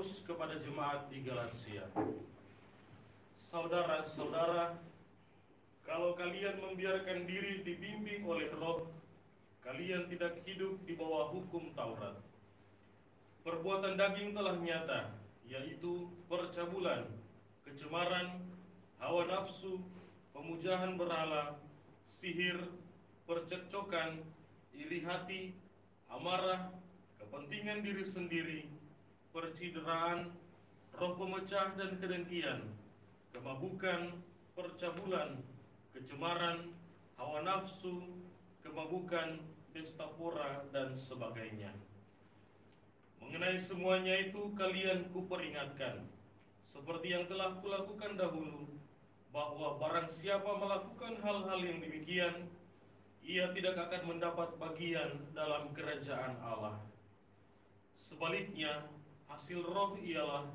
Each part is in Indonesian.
Paulus kepada jemaat di Galatia. Saudara-saudara, kalau kalian membiarkan diri dibimbing oleh Roh, kalian tidak hidup di bawah hukum Taurat. Perbuatan daging telah nyata, yaitu percabulan, kecemaran, hawa nafsu, pemujahan berhala, sihir, percekcokan, iri hati, amarah, kepentingan diri sendiri, percideraan, roh pemecah dan kedengkian, kemabukan, percabulan, kecemaran, hawa nafsu, kemabukan, pesta pora, dan sebagainya. Mengenai semuanya itu kalian kuperingatkan, seperti yang telah kulakukan dahulu, bahwa barang siapa melakukan hal-hal yang demikian, ia tidak akan mendapat bagian dalam kerajaan Allah. Sebaliknya, hasil roh ialah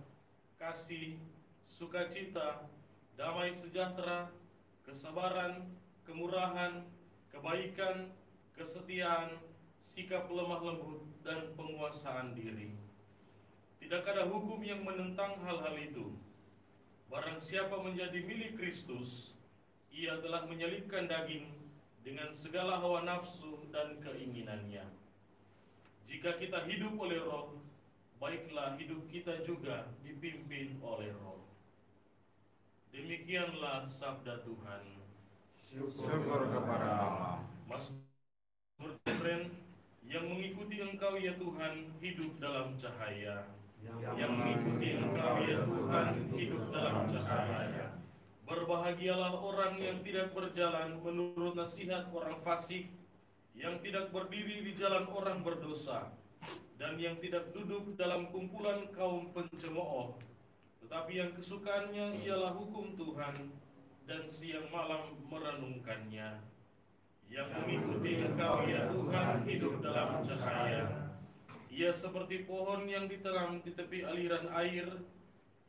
kasih, sukacita, damai sejahtera, kesabaran, kemurahan, kebaikan, kesetiaan, sikap lemah lembut, dan penguasaan diri. Tidak ada hukum yang menentang hal-hal itu. Barang siapa menjadi milik Kristus, ia telah menyalibkan daging dengan segala hawa nafsu dan keinginannya. Jika kita hidup oleh Roh, baiklah hidup kita juga dipimpin oleh Roh. Demikianlah sabda Tuhan. Syukur kepada Allah. Mazmur yang mengikuti Engkau ya Tuhan hidup dalam cahaya. Yang mengikuti Engkau ya Tuhan hidup dalam cahaya. Berbahagialah orang yang tidak berjalan menurut nasihat orang fasik, yang tidak berdiri di jalan orang berdosa, dan yang tidak duduk dalam kumpulan kaum pencemooh, tetapi yang kesukaannya ialah hukum Tuhan, dan siang malam merenungkannya. Yang mengikuti Engkau ya Tuhan hidup dalam cahaya. Ia seperti pohon yang ditanam di tepi aliran air,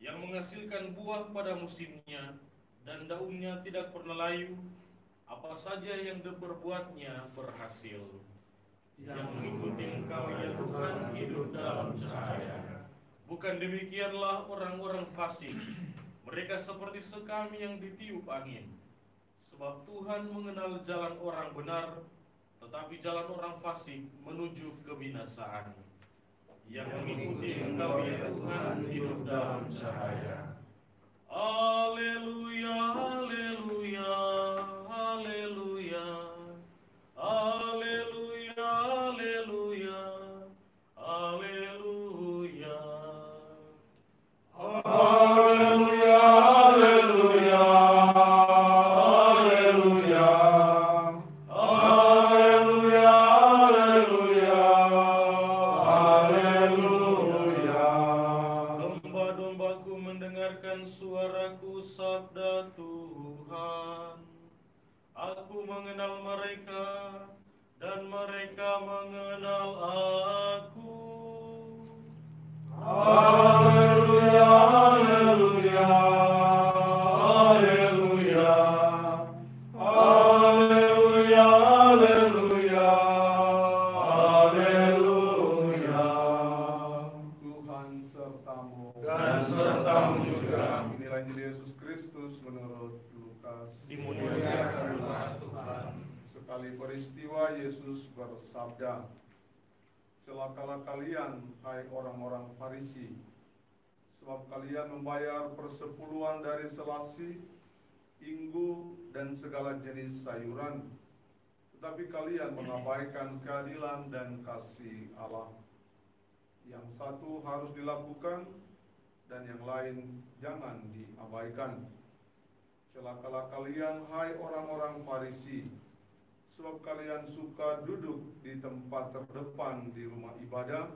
yang menghasilkan buah pada musimnya, dan daunnya tidak pernah layu. Apa saja yang diperbuatnya berhasil. Yang mengikuti Engkau ya Tuhan hidup dalam cahaya. Bukan demikianlah orang-orang fasik. Mereka seperti sekam yang ditiup angin. Sebab Tuhan mengenal jalan orang benar, tetapi jalan orang fasik menuju kebinasaan. Yang mengikuti Engkau ya Tuhan hidup dalam cahaya. Haleluya, haleluya, haleluya, haleluya, haleluya, haleluya. Haleluya, haleluya, haleluya, haleluya, haleluya, haleluya. Domba-dombaku mendengarkan suaraku, sabda Tuhan. Aku mengenal mereka, dan mereka mengenal aku. Haleluya, haleluya, haleluya, haleluya, haleluya, haleluya. Tuhan sertamu Dan sertamu juga. Inilah Injil Yesus Kristus menurut Lukas. Dimuliakanlah Tuhan. Sekali peristiwa Yesus bersabda, celakalah kalian, hai orang-orang Farisi, sebab kalian membayar persepuluhan dari selasi, inggu, dan segala jenis sayuran, tetapi kalian mengabaikan keadilan dan kasih Allah. Yang satu harus dilakukan, dan yang lain jangan diabaikan. Celakalah kalian, hai orang-orang Farisi, sebab kalian suka duduk di tempat terdepan di rumah ibadah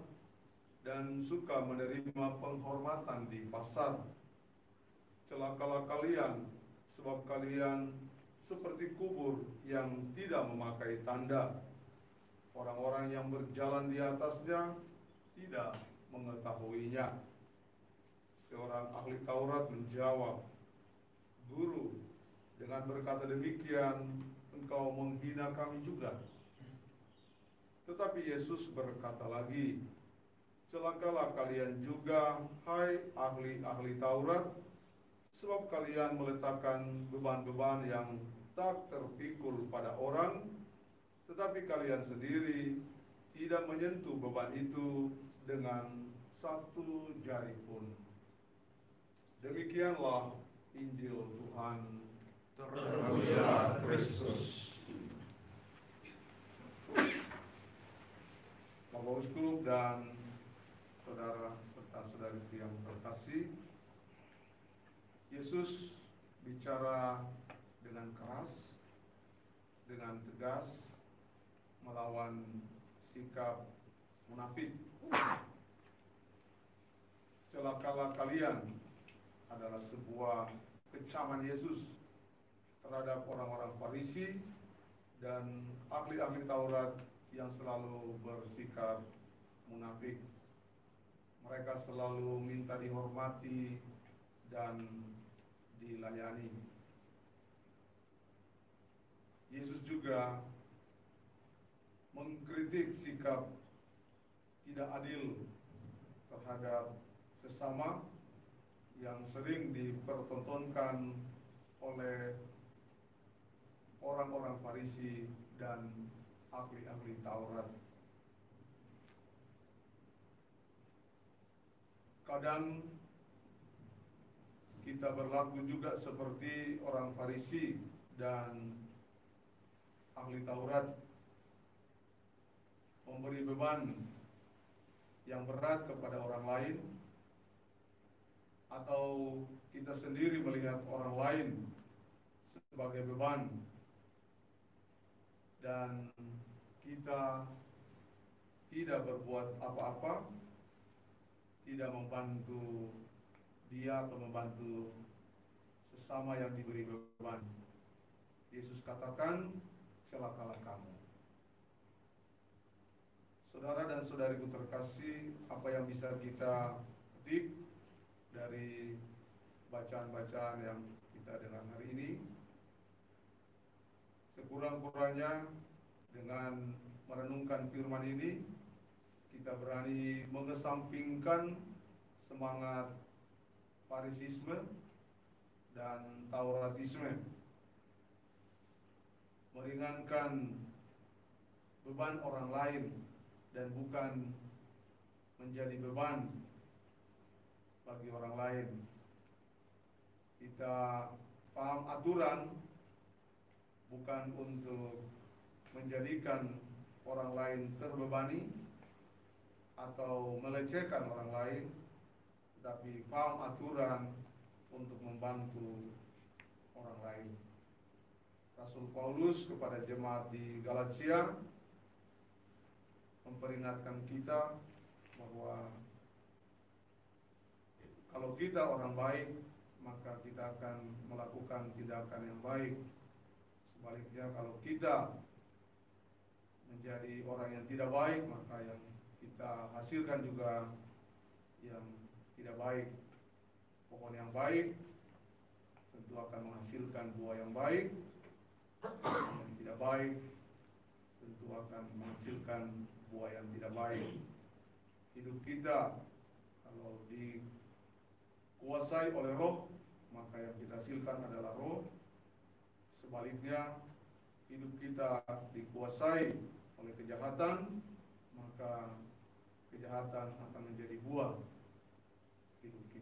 dan suka menerima penghormatan di pasar. Celakalah kalian, sebab kalian seperti kubur yang tidak memakai tanda. Orang-orang yang berjalan di atasnya tidak mengetahuinya. Seorang ahli Taurat menjawab, Guru, dengan berkata demikian, engkau menghina kami juga. Tetapi Yesus berkata lagi, Celakalah kalian juga, hai ahli-ahli Taurat, sebab kalian meletakkan beban-beban yang tak terpikul pada orang, tetapi kalian sendiri tidak menyentuh beban itu dengan satu jari pun. Demikianlah Injil Tuhan. Terpujilah Kristus. Bapak Uskup dan saudara serta saudariku yang terkasih, Yesus bicara dengan keras, dengan tegas melawan sikap munafik. Celakalah kalian adalah sebuah kecaman Yesus terhadap orang-orang Farisi dan ahli-ahli Taurat yang selalu bersikap munafik. Mereka selalu minta dihormati dan dilayani. Yesus juga mengkritik sikap tidak adil terhadap sesama yang sering dipertontonkan oleh orang-orang Farisi dan ahli-ahli Taurat. Kadang kita berlaku juga seperti orang Farisi dan ahli Taurat, memberi beban yang berat kepada orang lain, atau kita sendiri melihat orang lain sebagai beban dan kita tidak berbuat apa-apa, tidak membantu dia atau membantu sesama yang diberi beban. Yesus katakan, celakalah kamu. Saudara dan saudariku terkasih, apa yang bisa kita petik dari bacaan-bacaan yang kita dengar hari ini? Sekurang-kurangnya dengan merenungkan firman ini, kita berani mengesampingkan semangat Farisisme dan Tauratisme, meringankan beban orang lain dan bukan menjadi beban bagi orang lain. Kita paham aturan bukan untuk menjadikan orang lain terbebani atau melecehkan orang lain, tetapi paham aturan untuk membantu orang lain. Rasul Paulus kepada jemaat di Galatia memperingatkan kita bahwa kalau kita orang baik, maka kita akan melakukan tindakan yang baik. Sebaliknya, kalau kita menjadi orang yang tidak baik, maka yang kita hasilkan juga yang tidak baik. Pohon yang baik tentu akan menghasilkan buah yang baik, yang tidak baik tentu akan menghasilkan buah yang tidak baik. Hidup kita kalau dikuasai oleh roh, maka yang kita hasilkan adalah roh. Sebaliknya, hidup kita dikuasai oleh kejahatan, maka kejahatan akan menjadi buah hidup kita.